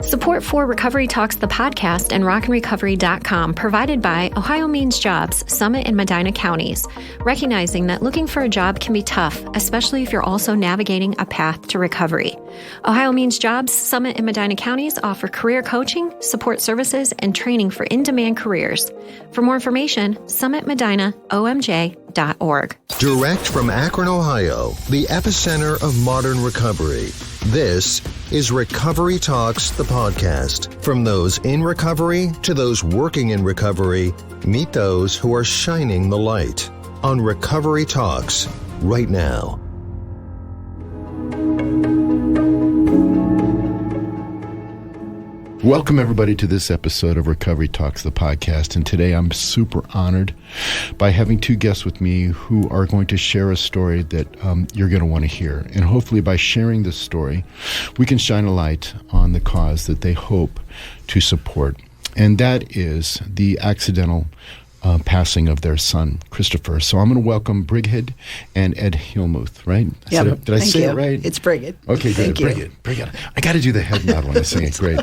Support for Recovery Talks, the podcast, and rockandrecovery.com provided by Ohio Means Jobs, Summit and Medina counties, recognizing that looking for a job can be tough, especially if you're also navigating a path to recovery. Ohio Means Jobs, Summit and Medina counties offer career coaching, support services, and training for in-demand careers. For more information, summitmedinaomj.org. Direct from Akron, Ohio, the epicenter of modern recovery. This is Recovery Talks, the podcast. From those in recovery to those working in recovery, meet those who are shining the light on Recovery Talks right now. Welcome, everybody, to this episode of Recovery Talks, the podcast. And today I'm super honored by having two guests with me who are going to share a story that you're going to want to hear. And hopefully by sharing this story, we can shine a light on the cause that they hope to support. And that is the accidental passing of their son, Christopher. So I'm going to welcome Brighid and Ed Hillmuth, right? Yep. Did I say it right? It's Brighid. Okay, good. Brighid. I got to do the head nod when I sing it. Great.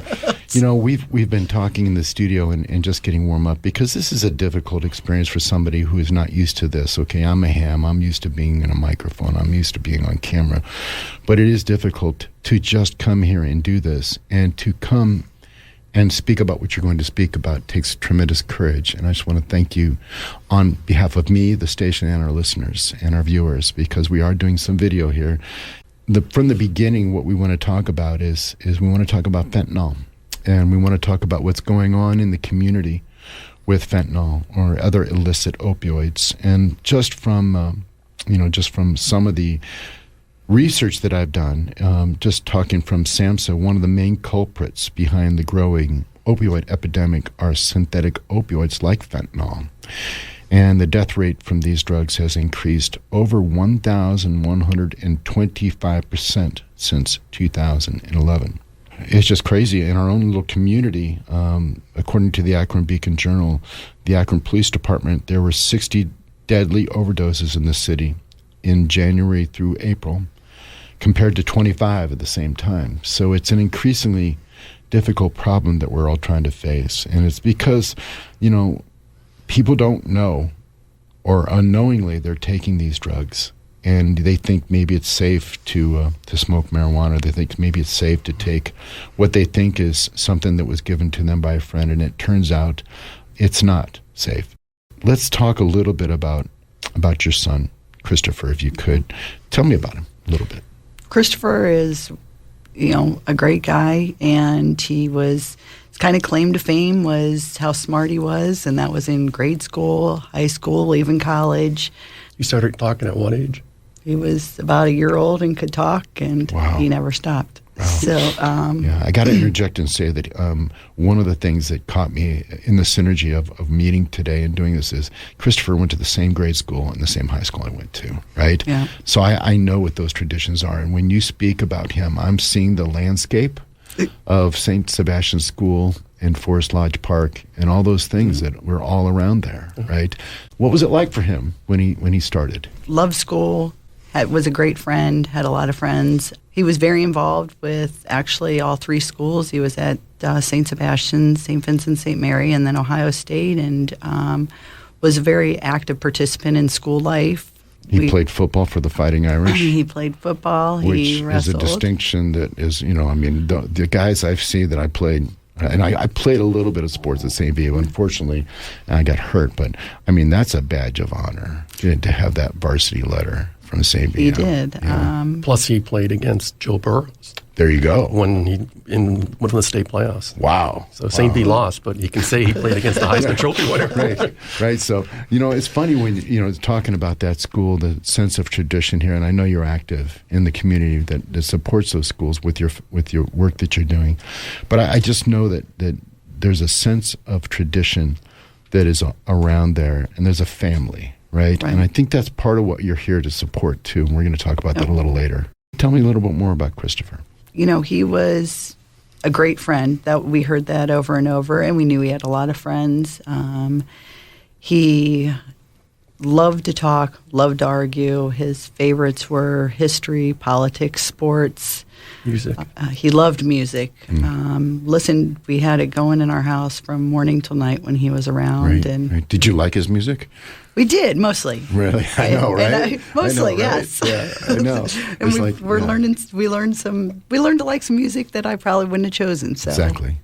You know, we've been talking in the studio and just getting warm up because this is a difficult experience for somebody who is not used to this. Okay, I'm a ham. I'm used to being in a microphone. I'm used to being on camera. But it is difficult to just come here and do this, and to come and speak about what you're going to speak about takes tremendous courage. And I just want to thank you on behalf of me, the station, and our listeners and our viewers, because we are doing some video here. From the beginning, what we want to talk about is we want to talk about fentanyl. And we want to talk about what's going on in the community with fentanyl or other illicit opioids. And just from some of the research that I've done, just talking from SAMHSA, one of the main culprits behind the growing opioid epidemic are synthetic opioids like fentanyl. And the death rate from these drugs has increased over 1,125% since 2011. It's just crazy. In our own little community, according to the Akron Beacon Journal, the Akron Police Department, there were 60 deadly overdoses in the city in January through April, compared to 25 at the same time. So it's an increasingly difficult problem that we're all trying to face. And it's because, people don't know, or unknowingly they're taking these drugs. And they think maybe it's safe to smoke marijuana. They think maybe it's safe to take what they think is something that was given to them by a friend, and it turns out it's not safe. Let's talk a little bit about your son, Christopher, if you could. Tell me about him a little bit. Christopher is, a great guy, and his kind of claim to fame was how smart he was, and that was in grade school, high school, even college. You started talking at what age? He was about a year old and could talk, and Wow. he never stopped. Wow. So, I got to interject and say that one of the things that caught me in the synergy of meeting today and doing this is Christopher went to the same grade school and the same high school I went to, right? Yeah. So I know what those traditions are. And when you speak about him, I'm seeing the landscape of St. Sebastian's School and Forest Lodge Park and all those things that were all around there, right? What was it like for him when he started? loved school. Was a great friend, had a lot of friends. He was very involved with actually all three schools. He was at St. Sebastian, St. Vincent, St. Mary, and then Ohio State, and was a very active participant in school life. He played football for the Fighting Irish. He played football. Which he wrestled. is a distinction that is, the guys I've seen that I played, and I played a little bit of sports at St. Vio. Unfortunately, I got hurt, but that's a badge of honor to have that varsity letter from St. Vio. He did. Yeah. Plus, he played against Joe Burrows There you go. when he in one of the state playoffs. Wow. So St. V lost, but you can say he played against the Heisman Trophy winner. Right. So, it's funny when, talking about that school, the sense of tradition here, and I know you're active in the community that supports those schools with your work that you're doing. But I just know that there's a sense of tradition that is around there, and there's a family, right? And I think that's part of what you're here to support, too, and we're going to talk about that a little later. Tell me a little bit more about Christopher. He was a great friend. That we heard that over and over, and we knew he had a lot of friends. He loved to talk, loved to argue. His favorites were history, politics, sports. Music. He loved music. Listened, we had it going in our house from morning till night when he was around. Right. Did you like his music? We did, mostly. Really? I know, right? Mostly, I know, right? yes. Yeah, I know. And we learned to like some music that I probably wouldn't have chosen. So Exactly.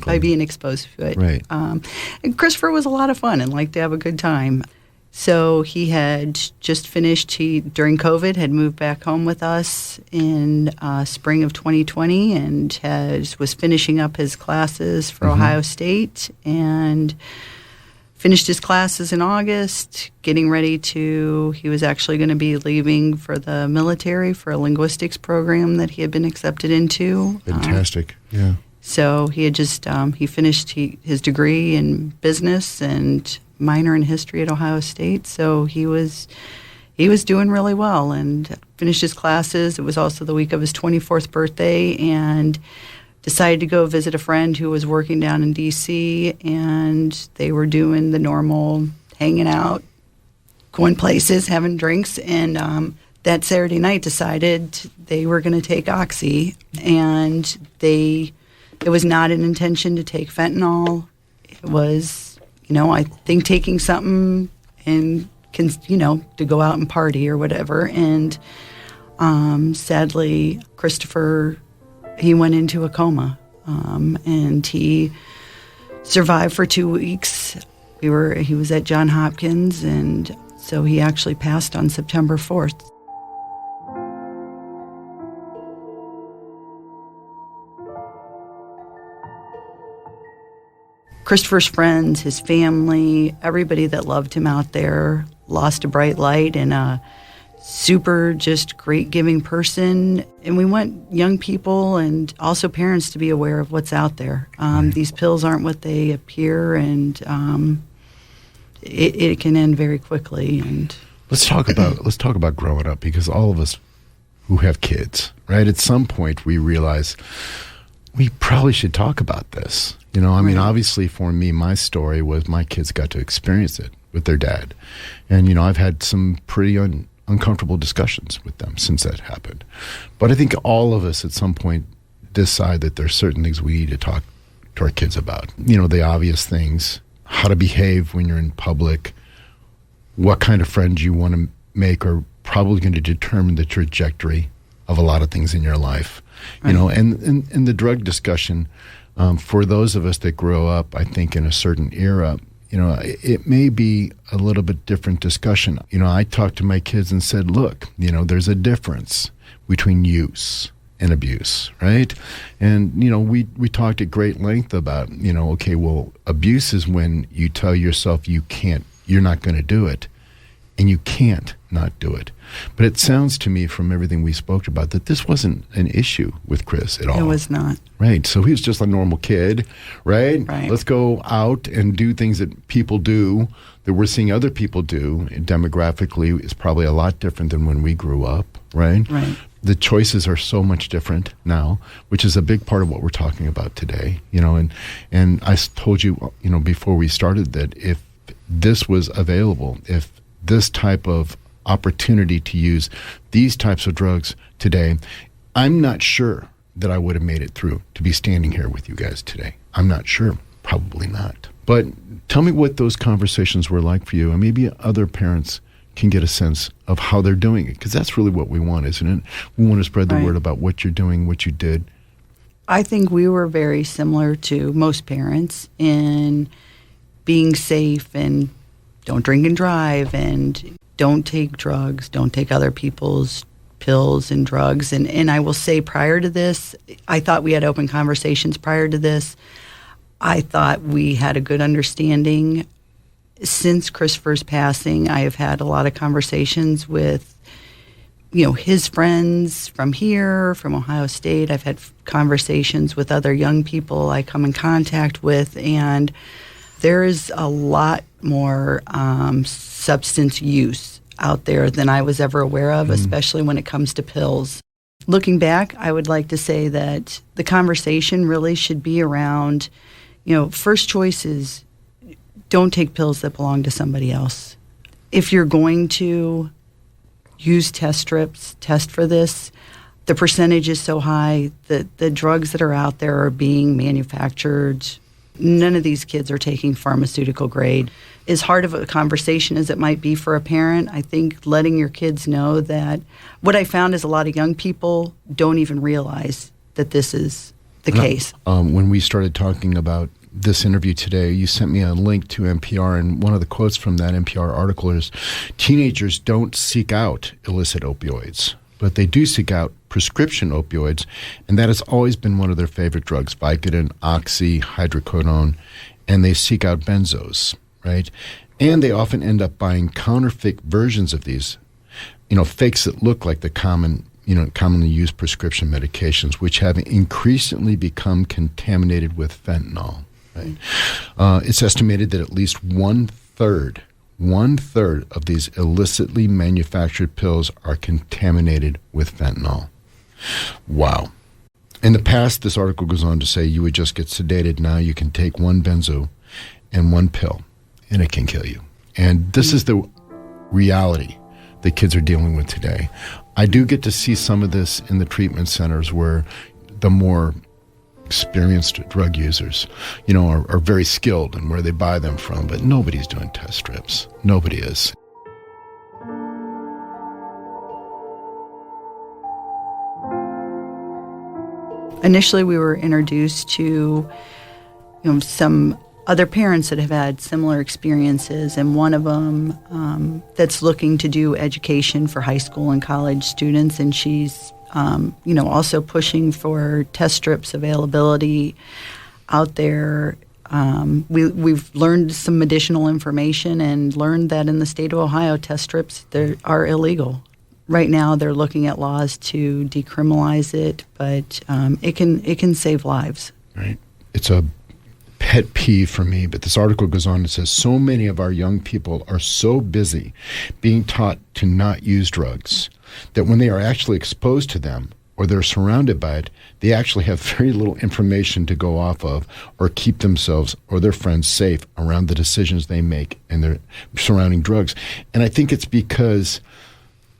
by being exposed to it. Right. And Christopher was a lot of fun and liked to have a good time. So he had just finished, during COVID, had moved back home with us in spring of 2020 and was finishing up his classes for Ohio State and finished his classes in August, getting ready he was actually going to be leaving for the military for a linguistics program that he had been accepted into. Fantastic. Yeah. So he had just, he finished his degree in business and minor in history at Ohio State. So he was doing really well and finished his classes. It was also the week of his 24th birthday and decided to go visit a friend who was working down in D.C. and they were doing the normal hanging out, going places, having drinks. And that Saturday night decided they were going to take Oxy, and it was not an intention to take fentanyl. It was, I think taking something and, to go out and party or whatever. And sadly, Christopher, he went into a coma, and he survived for 2 weeks. He was at Johns Hopkins, and so he actually passed on September 4th. Christopher's friends, his family, everybody that loved him out there lost a bright light and a super just great giving person. And we want young people and also parents to be aware of what's out there. These pills aren't what they appear, and it can end very quickly. And let's talk about growing up, because all of us who have kids, right, at some point we realize we probably should talk about this. I mean, obviously for me, my story was my kids got to experience it with their dad. And, I've had some pretty uncomfortable discussions with them since that happened. But I think all of us at some point decide that there's certain things we need to talk to our kids about. The obvious things, how to behave when you're in public, what kind of friends you want to make are probably going to determine the trajectory of a lot of things in your life. And the drug discussion, for those of us that grow up, I think, in a certain era, it may be a little bit different discussion. I talked to my kids and said, look, there's a difference between use and abuse, right? And, we talked at great length about, okay, well, abuse is when you tell yourself you're not going to do it, and you can't not do it. But it sounds to me from everything we spoke about that this wasn't an issue with Chris at all. It was not. Right. So he was just a normal kid, right? Let's go out and do things that people do, that we're seeing other people do. And demographically, is probably a lot different than when we grew up, right? Right. The choices are so much different now, which is a big part of what we're talking about today. And I told you, before we started that if this was available, if this type of opportunity to use these types of drugs today, I'm not sure that I would have made it through to be standing here with you guys today. I'm not sure. Probably not. But tell me what those conversations were like for you, and maybe other parents can get a sense of how they're doing it, because that's really what we want, isn't it? We want to spread the word about what you're doing, what you did. I think we were very similar to most parents in being safe and don't drink and drive and don't take drugs, don't take other people's pills and drugs. And I will say, prior to this, I thought we had open conversations prior to this. I thought we had a good understanding. Since Christopher's passing, I have had a lot of conversations with, his friends from here, from Ohio State. I've had conversations with other young people I come in contact with, and there is a lot more substance use out there than I was ever aware of, especially when it comes to pills. Looking back, I would like to say that the conversation really should be around, first choice is don't take pills that belong to somebody else. if you're going to use test strips, test for this, the percentage is so high that the drugs that are out there are being manufactured. None of these kids are taking pharmaceutical grade. As hard of a conversation as it might be for a parent, I think letting your kids know that what I found is a lot of young people don't even realize that this is the case. When we started talking about this interview today, you sent me a link to NPR, and one of the quotes from that NPR article is, teenagers don't seek out illicit opioids, but they do seek out prescription opioids, and that has always been one of their favorite drugs, Vicodin, Oxy, hydrocodone, and they seek out benzos, right? And they often end up buying counterfeit versions of these, fakes that look like the commonly used prescription medications, which have increasingly become contaminated with fentanyl, right? It's estimated that at least one-third of these illicitly manufactured pills are contaminated with fentanyl. Wow. In the past, this article goes on to say you would just get sedated. Now you can take one benzo and one pill, and it can kill you. And this is the reality that kids are dealing with today. I do get to see some of this in the treatment centers where the more experienced drug users, are very skilled in where they buy them from, but nobody's doing test strips. Nobody is. Initially, we were introduced to some other parents that have had similar experiences, and one of them that's looking to do education for high school and college students, and she's also pushing for test strips availability out there. We've learned some additional information and learned that in the state of Ohio, test strips are illegal. Right now, they're looking at laws to decriminalize it, but it can save lives. Right. It's a pet peeve for me, but this article goes on and says so many of our young people are so busy being taught to not use drugs that when they are actually exposed to them or they're surrounded by it, they actually have very little information to go off of or keep themselves or their friends safe around the decisions they make and their surrounding drugs. And I think it's because,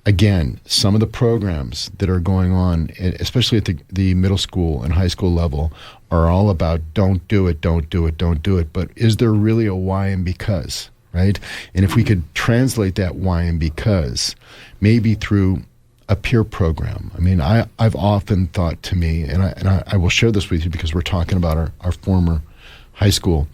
again, some of the programs that are going on, especially at the middle school and high school level, are all about don't do it, don't do it, don't do it. But is there really a why and because, right? And if we could translate that why and because, maybe through a peer program. I mean, I've often thought to me, and I will share this with you because we're talking about our former high school,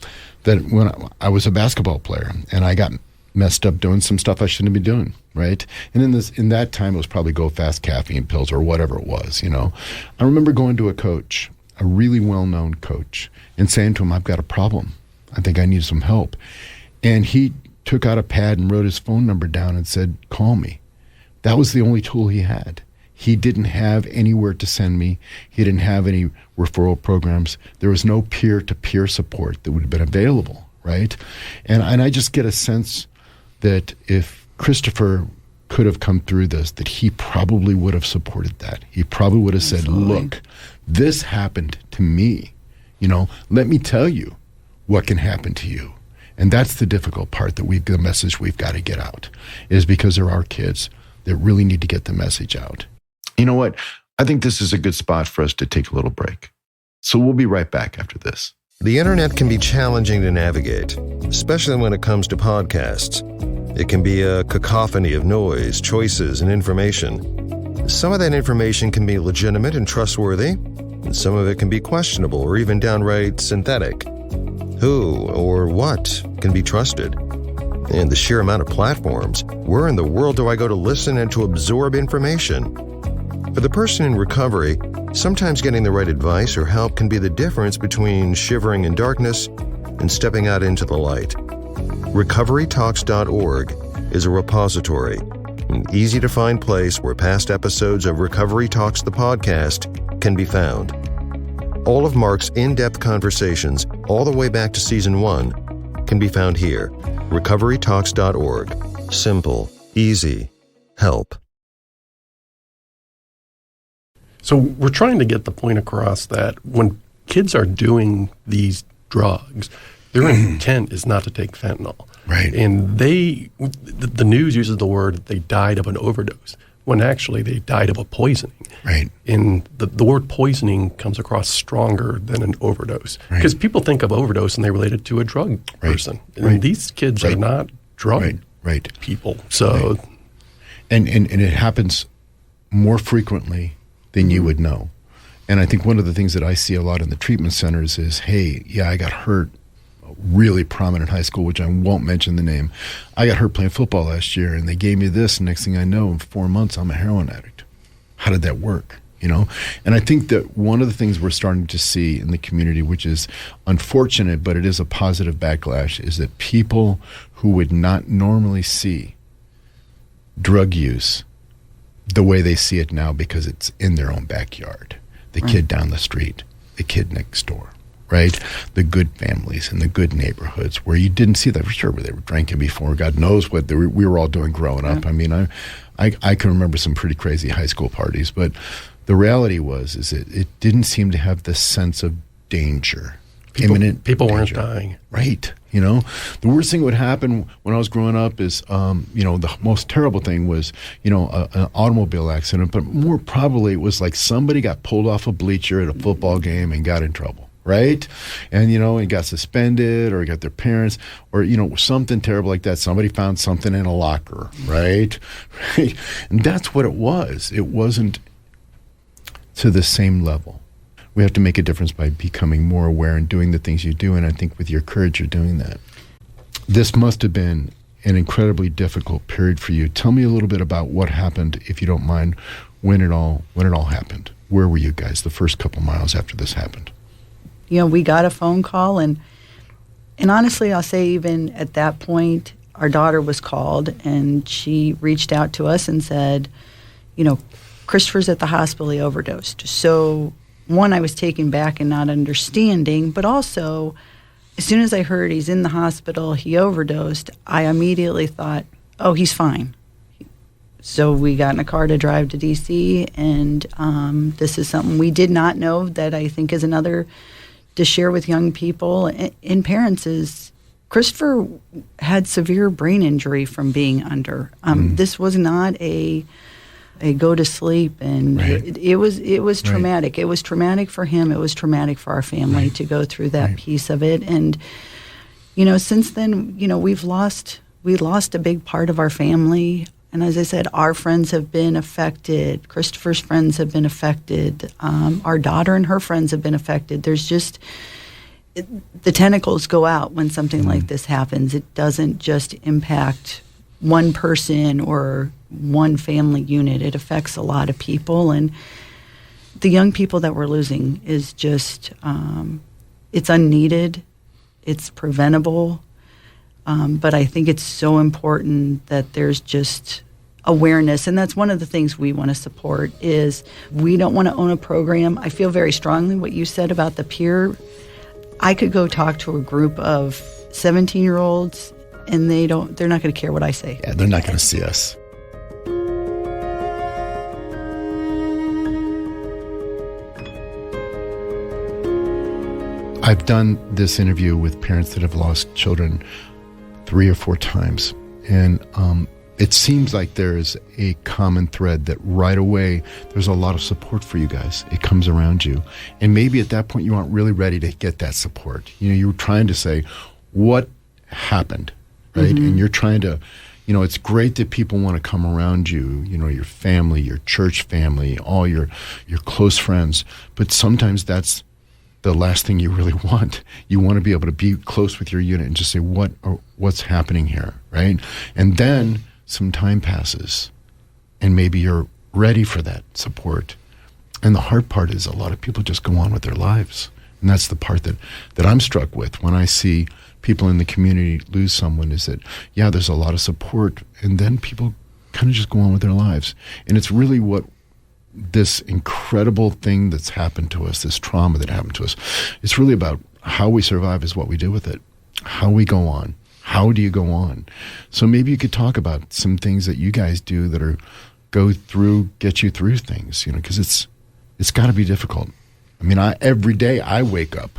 that when I was a basketball player and I got messed up doing some stuff I shouldn't be doing, right? And in that time, it was probably go fast caffeine pills or whatever it was, I remember going to a coach, a really well-known coach, and saying to him, I've got a problem. I think I need some help. And he took out a pad and wrote his phone number down and said, call me. That was the only tool he had. He didn't have anywhere to send me. He didn't have any referral programs. There was no peer-to-peer support that would have been available, right? And I just get a sense that if Christopher could have come through this, that he probably would have supported that. He probably would have said, look, this happened to me. Let me tell you what can happen to you. And that's the difficult part, the message we've got to get out, is because there are kids that really need to get the message out. You know what? I think this is a good spot for us to take a little break. So we'll be right back after this. The internet can be challenging to navigate, especially when it comes to podcasts. It can be a cacophony of noise, choices, and information. Some of that information can be legitimate and trustworthy, and some of it can be questionable or even downright synthetic. Who or what can be trusted? And the sheer amount of platforms. Where in the world do I go to listen and to absorb information? For the person in recovery, sometimes getting the right advice or help can be the difference between shivering in darkness and stepping out into the light. RecoveryTalks.org is a repository, an easy-to-find place where past episodes of Recovery Talks the podcast can be found. All of Marc's in-depth conversations, all the way back to Season 1, can be found here. RecoveryTalks.org. Simple, easy, help. So we're trying to get the point across that when kids are doing these drugs, their intent is not to take fentanyl. Right. And the news uses the word they died of an overdose, when actually they died of a poisoning. Right. And the word poisoning comes across stronger than an overdose. Because people think of overdose and they relate it to a drug person. And these kids are not drug people. So, and it happens more frequently than you would know. And I think one of the things that I see a lot in the treatment centers is, hey, yeah, I got hurt really prominent high school, which I won't mention the name. I got hurt playing football last year, and they gave me this, and next thing I know, in 4 months, I'm a heroin addict. How did that work? You know? And I think that one of the things we're starting to see in the community, which is unfortunate, but it is a positive backlash, is that people who would not normally see drug use the way they see it now because it's in their own backyard. The kid down the street, the kid next door. Right? The good families and the good neighborhoods where you didn't see that. For sure, they were drinking before. God knows what we were all doing growing up. I mean, I can remember some pretty crazy high school parties, but the reality is it didn't seem to have this sense of danger. Imminent people danger. weren't dying. Right. You know, the worst thing that would happen when I was growing up is, the most terrible thing was, an automobile accident, but more probably it was like somebody got pulled off a bleacher at a football game and got in trouble. Right? And, and got suspended or got their parents or, something terrible like that. Somebody found something in a locker, right? Right? And that's what it was. It wasn't to the same level. We have to make a difference by becoming more aware and doing the things you do. And I think with your courage, you're doing that. This must have been an incredibly difficult period for you. Tell me a little bit about what happened, if you don't mind, when it all happened. Where were you guys the first couple miles after this happened? We got a phone call, and honestly, I'll say even at that point, our daughter was called, and she reached out to us and said, Christopher's at the hospital, he overdosed. So, one, I was taken back and not understanding, but also, as soon as I heard he's in the hospital, he overdosed, I immediately thought, oh, he's fine. So we got in a car to drive to D.C., and this is something we did not know that I think is another to share with young people and parents is Christopher had severe brain injury from being under. This was not a go to sleep, and it was traumatic. It was traumatic for him. It was traumatic for our family to go through that piece of it. And since then, we lost a big part of our family. And as I said, our friends have been affected. Christopher's friends have been affected. Our daughter and her friends have been affected. There's just, the tentacles go out when something like this happens. It doesn't just impact one person or one family unit. It affects a lot of people. And the young people that we're losing is just, it's unneeded. It's preventable. But I think it's so important that there's just awareness, and that's one of the things we want to support is we don't want to own a program. I feel very strongly what you said about the peer. I could go talk to a group of 17-year-olds, and they're not going to care what I say. Yeah, they're not going to see us. I've done this interview with parents that have lost children 3 or 4 times. And it seems like there's a common thread that right away there's a lot of support for you guys. It comes around you. And maybe at that point you aren't really ready to get that support. You're trying to say, what happened, right? And you're trying to, it's great that people want to come around you, your family, your church family, all your close friends. But sometimes that's the last thing you really want. You want to be able to be close with your unit and just say, what's happening here, right? And then some time passes, and maybe you're ready for that support. And the hard part is a lot of people just go on with their lives. And that's the part that I'm struck with when I see people in the community lose someone is that, yeah, there's a lot of support, and then people kind of just go on with their lives. And it's really what this incredible thing that's happened to us, this trauma that happened to us, it's really about how we survive is what we do with it, how we go on. How do you go on? So maybe you could talk about some things that you guys do that get you through things, because it's got to be difficult. I mean, every day I wake up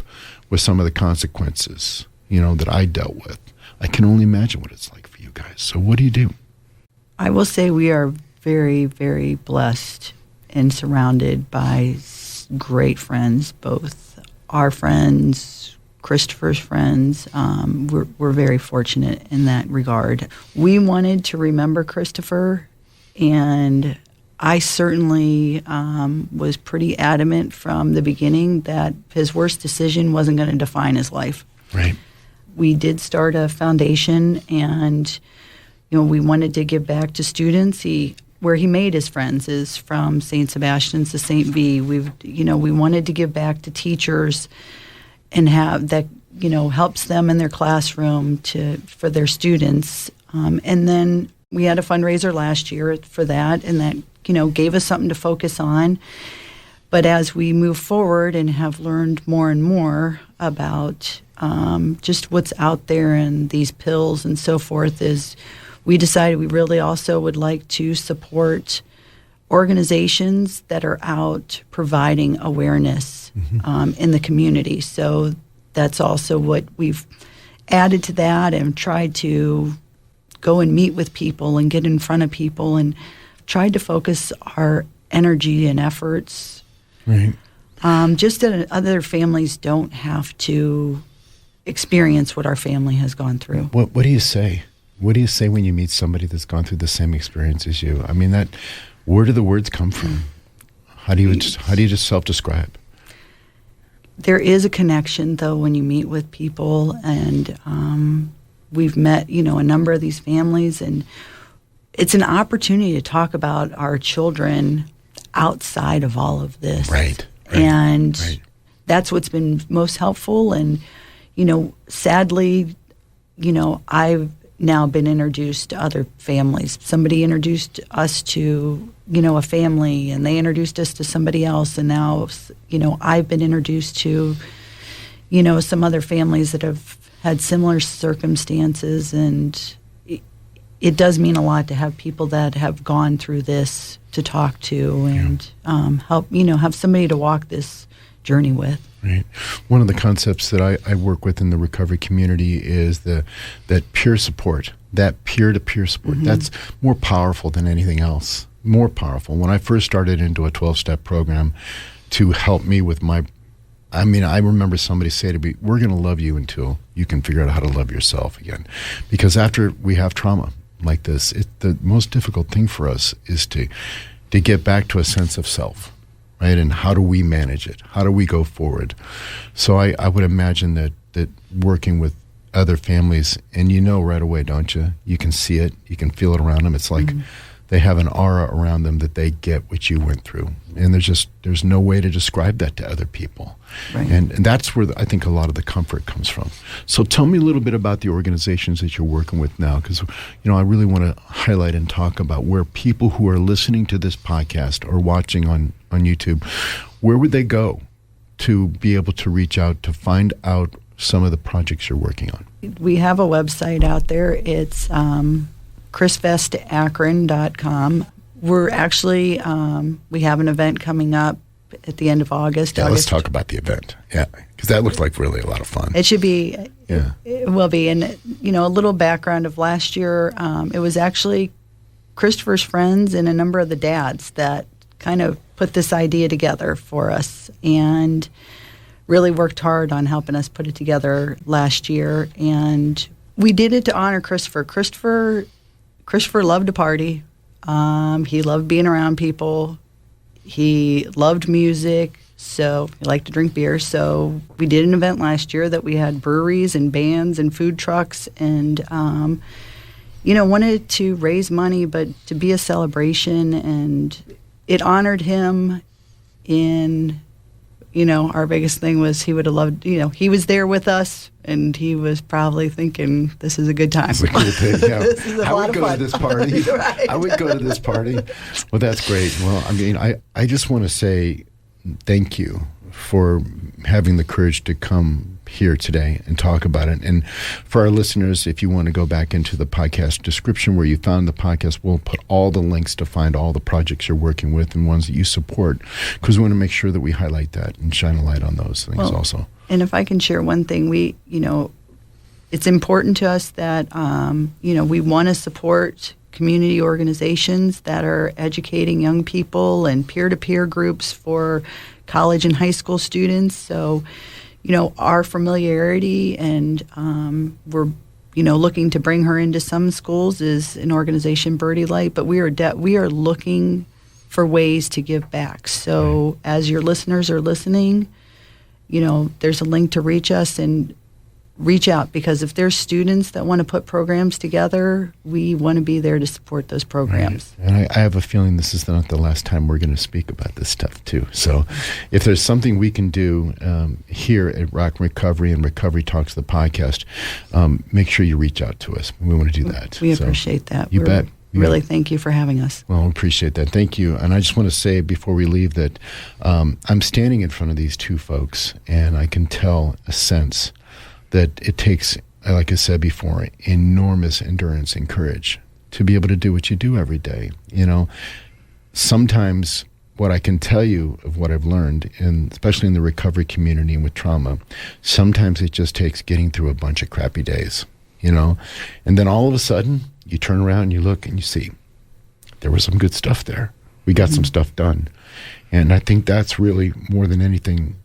with some of the consequences, that I dealt with. I can only imagine what it's like for you guys. So what do you do? I will say we are very, very blessed and surrounded by great friends, both our friends, Christopher's friends. We're very fortunate in that regard. We wanted to remember Christopher, and I certainly was pretty adamant from the beginning that his worst decision wasn't going to define his life. Right. We did start a foundation, and we wanted to give back to students. Where he made his friends is from St. Sebastian's to St. V. We wanted to give back to teachers and have that, helps them in their classroom for their students. And then we had a fundraiser last year for that, and that, gave us something to focus on. But as we move forward and have learned more and more about just what's out there and these pills and so forth, we decided we really also would like to support organizations that are out providing awareness in the community. So that's also what we've added to that, and tried to go and meet with people and get in front of people and tried to focus our energy and efforts. Right. Just that other families don't have to experience what our family has gone through. What do you say? What do you say when you meet somebody that's gone through the same experience as you? I mean, where do the words come from? How do you just self-describe? There is a connection, though, when you meet with people, and we've met, a number of these families, and it's an opportunity to talk about our children outside of all of this. Right. And that's what's been most helpful. And, sadly, I've now been introduced to other families. Somebody introduced us to, a family, and they introduced us to somebody else. And now, I've been introduced to, some other families that have had similar circumstances. And it does mean a lot to have people that have gone through this to talk to and help, have somebody to walk this journey with. Right. One of the concepts that I work with in the recovery community is that peer support, that peer-to-peer support. That's more powerful than anything else. More powerful. When I first started into a 12-step program to help me with I remember somebody say to me, we're going to love you until you can figure out how to love yourself again. Because after we have trauma like this, the most difficult thing for us is to get back to a sense of self. Right, and how do we manage it? How do we go forward? So I would imagine that working with other families, and right away, don't you? You can see it, you can feel it around them. It's like they have an aura around them that they get what you went through, and there's no way to describe that to other people. Right. And that's where I think a lot of the comfort comes from. So tell me a little bit about the organizations that you're working with now, because I really want to highlight and talk about where people who are listening to this podcast or watching on YouTube, where would they go to be able to reach out to find out some of the projects you're working on? We have a website out there. It's chrisvestakron.com. We're actually, we have an event coming up at the end of August. Yeah, let's talk about the event. Yeah, because that looked like really a lot of fun. It should be. Yeah. It will be. And, a little background of last year, it was actually Christopher's friends and a number of the dads that kind of put this idea together for us and really worked hard on helping us put it together last year. And we did it to honor Christopher. Christopher loved to party. He loved being around people. He loved music, so he liked to drink beer. So we did an event last year that we had breweries and bands and food trucks, and wanted to raise money, but to be a celebration, and it honored him in, our biggest thing was he would have loved, he was there with us, and he was probably thinking, this is a good time. This is a cool thing, yeah. This is a lot of fun. I would go to this party. Right. I would go to this party. Well, that's great. Well, I just want to say thank you for having the courage to come here today and talk about it. And for our listeners, if you want to go back into the podcast description where you found the podcast, we'll put all the links to find all the projects you're working with and ones that you support, because we want to make sure that we highlight that and shine a light on those things also. And if I can share one thing, we, it's important to us that, we want to support community organizations that are educating young people and peer-to-peer groups for college and high school students. So, our familiarity and we're, looking to bring her into some schools is an organization, Birdie Light, but we are looking for ways to give back. So as your listeners are listening, there's a link to reach us and reach out, because if there's students that want to put programs together, we want to be there to support those programs. Right. And I have a feeling this is not the last time we're going to speak about this stuff too. So if there's something we can do here at Rock Recovery and Recovery Talks, the podcast, make sure you reach out to us. We want to do that. We appreciate that. You bet. Really, thank you for having us. Well, I appreciate that. Thank you. And I just want to say before we leave that I'm standing in front of these two folks, and I can tell a sense that it takes, like I said before, enormous endurance and courage to be able to do what you do every day. Sometimes what I can tell you of what I've learned, especially in the recovery community and with trauma, sometimes it just takes getting through a bunch of crappy days, and then all of a sudden you turn around and you look and you see there was some good stuff there. We got some stuff done. And I think that's really, more than anything,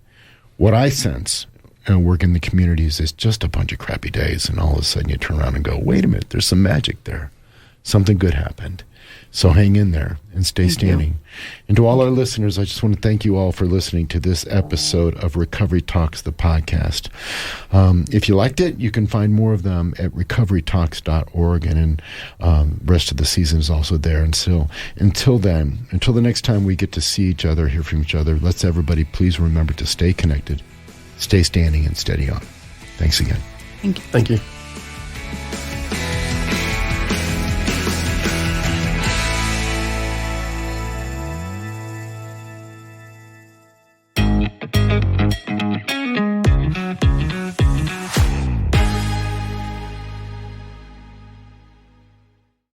what I sense work in the communities is just a bunch of crappy days, and all of a sudden you turn around and go, wait a minute, there's some magic there. Something good happened. So hang in there and stay standing. And to all our listeners, I just want to thank you all for listening to this episode of Recovery Talks, the podcast. If you liked it, you can find more of them at recoverytalks.org, and rest of the season is also there. And so until then, until the next time we get to see each other, hear from each other, let's everybody please remember to stay connected, stay standing, and steady on. Thanks again. Thank you. Thank you.